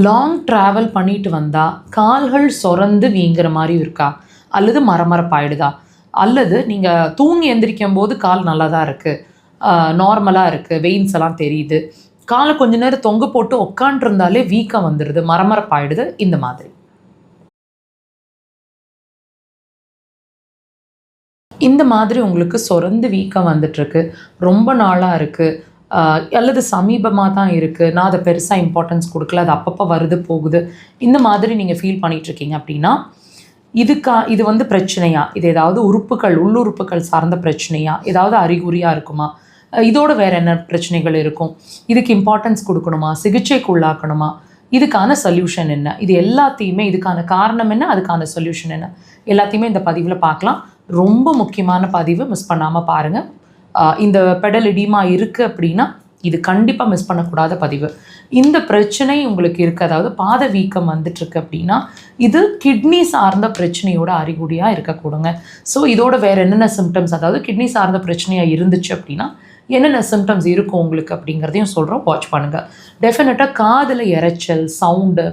Long travel பண்ணிட்டு வந்தால் கால்கள் சொரந்து வீங்குற மாதிரி இருக்கா, அல்லது மரமரப்பாயிடுதா, அல்லது நீங்கள் தூங்கி எந்திரிக்கும் போது கால் நல்லா தான் இருக்குது, நார்மலாக இருக்குது, வெயின்ஸ் எல்லாம் தெரியுது, காலை கொஞ்ச நேரம் தொங்க போட்டு உட்காண்டிருந்தாலே வீக்கம் வந்துடுது, மரமரப்பாயிடுது, இந்த மாதிரி. இந்த மாதிரி உங்களுக்கு சொரந்து வீக்கம் வந்துட்டுருக்கு, ரொம்ப நாளாக இருக்குது, அல்லது சமீபமாக தான் இருக்குது, நான் அதை பெருசாக இம்பார்ட்டன்ஸ் கொடுக்கல, அது அப்பப்போ வருது போகுது, இந்த மாதிரி நீங்கள் ஃபீல் பண்ணிகிட்ருக்கீங்க அப்படின்னா இது வந்து பிரச்சனையா, இது ஏதாவது உறுப்புகள் உள்ளுறுப்புகள் சார்ந்த பிரச்சனையா, ஏதாவது அறிகுறியாக இருக்குமா, இதோட வேறு என்ன பிரச்சனைகள் இருக்கும், இதுக்கு இம்பார்ட்டன்ஸ் கொடுக்கணுமா, சிகிச்சைக்கு உள்ளாக்கணுமா, இதுக்கான சொல்யூஷன் என்ன, இது எல்லாத்தையுமே, இதுக்கான காரணம் என்ன, அதுக்கான சொல்யூஷன் என்ன, எல்லாத்தையுமே இந்த பதிவில் பார்க்கலாம். ரொம்ப முக்கியமான பதிவு, மிஸ் பண்ணாமல் பாருங்கள். இந்த பெடல் எடிமா இருக்குது அப்படின்னா இது கண்டிப்பாக மிஸ் பண்ணக்கூடாத பதிவு. இந்த பிரச்சனை உங்களுக்கு இருக்குது, அதாவது பாத வீக்கம் வந்துட்டுருக்கு அப்படின்னா இது கிட்னி சார்ந்த பிரச்சனையோட அறிகுறியாக இருக்கக்கூடுங்க. ஸோ இதோட வேறு என்னென்ன சிம்டம்ஸ், அதாவது கிட்னி சார்ந்த பிரச்சனையாக இருந்துச்சு அப்படின்னா என்னென்ன சிம்டம்ஸ் இருக்கும் உங்களுக்கு அப்படிங்கிறதையும் சொல்கிறோம், வாட்ச் பண்ணுங்கள். டெஃபினட்டாக காதில் இரைச்சல், சவுண்டு,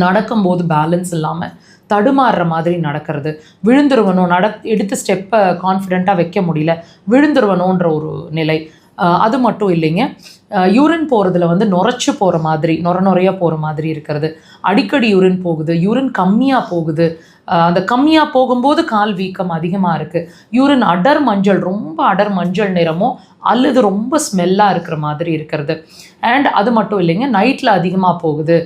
நடக்கும்போது பேலன்ஸ் இல்லாமல் தடுமாறுற மாதிரி நடக்கிறது, விழுந்துருவனோ, எடுத்த ஸ்டெப்பை கான்ஃபிடெண்ட்டாக வைக்க முடியல, விழுந்துருவனோன்ற ஒரு நிலை, அது மட்டும் இல்லைங்க. யூரின் போகிறதுல வந்து நுரைச்சி போகிற மாதிரி, நுரையாக போகிற மாதிரி இருக்கிறது, அடிக்கடி யூரின் போகுது, யூரின் கம்மியாக போகுது, அந்த கம்மியாக போகும்போது கால் வீக்கம் அதிகமாக இருக்குது, யூரின் அடர் மஞ்சள், ரொம்ப அடர் மஞ்சள் நிறமோ அல்லது ரொம்ப ஸ்மெல்லாக இருக்கிற மாதிரி இருக்கிறது, அண்ட் அது மட்டும் இல்லைங்க, நைட்டில் அதிகமாக போகுது,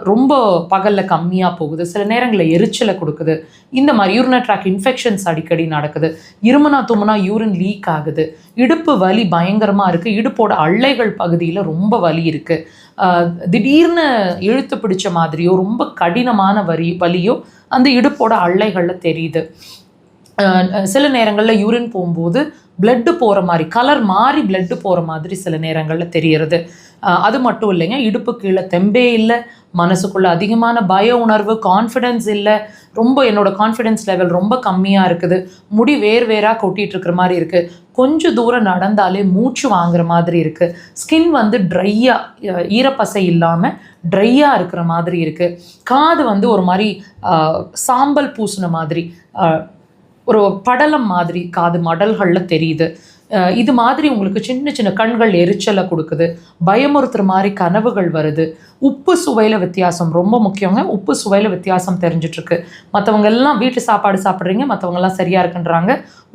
ரொம்ப பகலில் கம்மியாக போகுது, சில நேரங்களில் எரிச்சலை கொடுக்குது, இந்த மாதிரி யூரினரி ட்ராக் இன்ஃபெக்ஷன்ஸ் அடிக்கடி நடக்குது, இருமுனா தும்முனா யூரின் லீக் ஆகுது, இடுப்பு வலி பயங்கரமாக இருக்குது, இடுப்போட அள்ளைகள் பகுதியில் ரொம்ப வலி இருக்குது, திடீர்னு இழுத்து பிடிச்ச மாதிரியோ ரொம்ப கடினமான வலியோ அந்த இடுப்போட அள்ளைகளில் தெரியுது, சில நேரங்களில் யூரின் போகும்போது பிளட்டு போகிற மாதிரி, கலர் மாறி பிளட்டு போகிற மாதிரி சில நேரங்களில் தெரிகிறது. அது மட்டும் இல்லைங்க, இடுப்பு கீழே தெம்பே இல்லை, மனசுக்குள்ளே அதிகமான பய உணர்வு, கான்ஃபிடென்ஸ் இல்லை, ரொம்ப என்னோடய கான்ஃபிடென்ஸ் லெவல் ரொம்ப கம்மியாக இருக்குது, முடி வேறாக கொட்டிகிட்டு இருக்கிற மாதிரி இருக்குது, கொஞ்சம் தூரம் நடந்தாலே மூச்சு வாங்குற மாதிரி இருக்குது, ஸ்கின் வந்து ட்ரையாக, ஈரப்பசை இல்லாமல் ட்ரையாக இருக்கிற மாதிரி இருக்குது, காது வந்து ஒரு மாதிரி சாம்பல் பூசின மாதிரி, ஒரு படலம் மாதிரி காது மடல்களில் தெரியுது, இது மாதிரி உங்களுக்கு சின்ன சின்ன கண்கள் எரிச்சலை கொடுக்குது, பயமுறுத்துற மாதிரி கனவுகள் வருது, உப்பு சுவையில் வித்தியாசம் ரொம்ப முக்கியங்க, உப்பு சுவையில் வித்தியாசம் தெரிஞ்சிட்ருக்கு, மற்றவங்க எல்லாம் வீட்டு சாப்பாடு சாப்பிட்றீங்க, மற்றவங்கெல்லாம் சரியாக இருக்குன்றாங்க,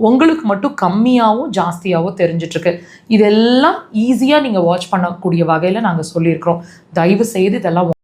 உங்களுக்கு மட்டும் கம்மியாகவும் ஜாஸ்தியாகவும் தெரிஞ்சிட்ருக்கு. இதெல்லாம் ஈஸியாக நீங்கள் வாட்ச் பண்ணக்கூடிய வகையில் நாங்கள் சொல்லியிருக்கிறோம். தயவு செய்து இதெல்லாம்